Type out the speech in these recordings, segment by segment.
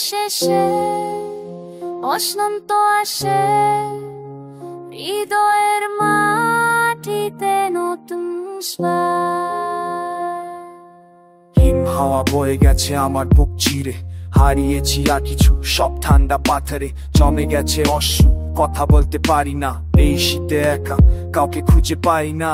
শেষে বসন্ত আসে হৃদয়ের মাটিতে নতুন হিম হাওয়া বয়ে গেছে আমার বুক চিরে, হারিয়েছি আর কিছু সব ঠান্ডা পাথরে জমে গেছে অশ্রু, কথা বলতে পারি না এই শীতে একা, কাউকে খুঁজে পাই না।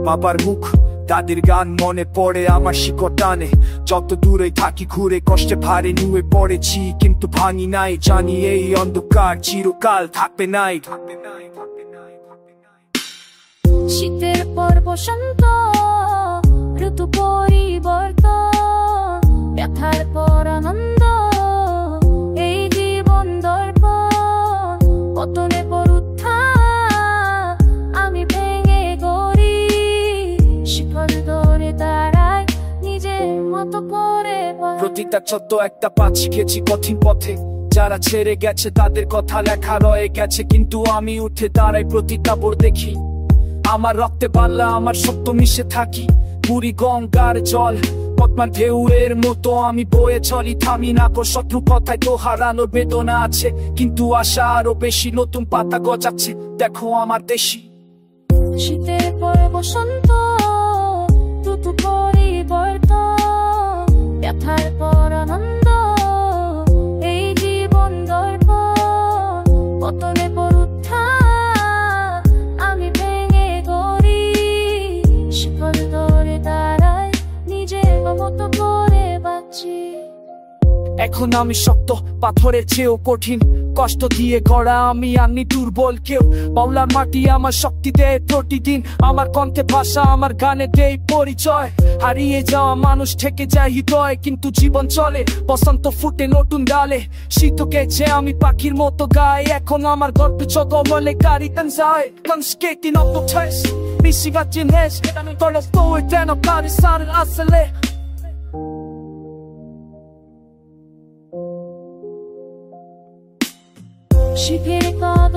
বাবার মুখ, দাদির গান মনে পড়ে আমার শিকড় টানে, যত দূরে থাকি ঘুরে কষ্টে ভারে নুয়ে পড়েছি কিন্তু ভাঙি নাই, জানি এই অন্ধকার চিরকাল থাকবে নাই। শীতের পর বসন্ত, ঋতু পরিবর্তন, ব্যথার পর আনন্দ, এই জীবন দর্পণ, পতনে পর উত্থান, আমি ভেঙে গড়ি, শিকল ধরে দাঁড়াই নিজের মতো করে। প্রতিটা ছোট্ট একটা পা শিখেছি কঠিন পথে, যারা ছেড়ে গেছে তাদের কথা লেখা রয়ে গেছে, কিন্তু আমি উঠে দাঁড়াই প্রতিটা বোর দেখি আমার রক্তে পাল্লা, আমার সত্য মিশে থাকি। পুরী গঙ্গার জল পদ্মার ঢেউয়ের মতো আমি বয়ে চলি, থামি না কো শত্রু কথায় তো হারানোর বেদনা আছে, কিন্তু আশা আরো বেশি, নতুন পাতা গজাচ্ছে দেখো আমার দেশি। শীতের পর বসন্ত, ঋতু পরিবর্তন, ব্যথার পর আনন্দ, এই জীবন দর্পণ, পতনে পর উত্থান, আমি ভেঙে গড়ি, শিকল ধরে দাঁড়াই নিজের মতো করে বাঁচি। এখন আমি শক্ত পাথরের চেয়েও কঠিন, কষ্ট দিয়ে গড়া আমি আনি দুর্বল কেউ, বাউলার মাটি আমার শক্তি দেয় প্রতিদিন, আমার কণ্ঠে ভাষা আমার গানে দেয় পরিচয়। হারিয়ে যাওয়া মানুষ থেকে যায় হৃদয়, কিন্তু জীবন চলে বসন্ত ফুটে নতুন ডালে, শীত গেছে আমি পাখির মতো গায়ে, এখন আমার গল্প চত বলে গাড়িতেন যায় কানস্কেটি নত ঠেস মিশিগা চিনহেস তলস তো এটেন কারি সার আসলে। শিখে কত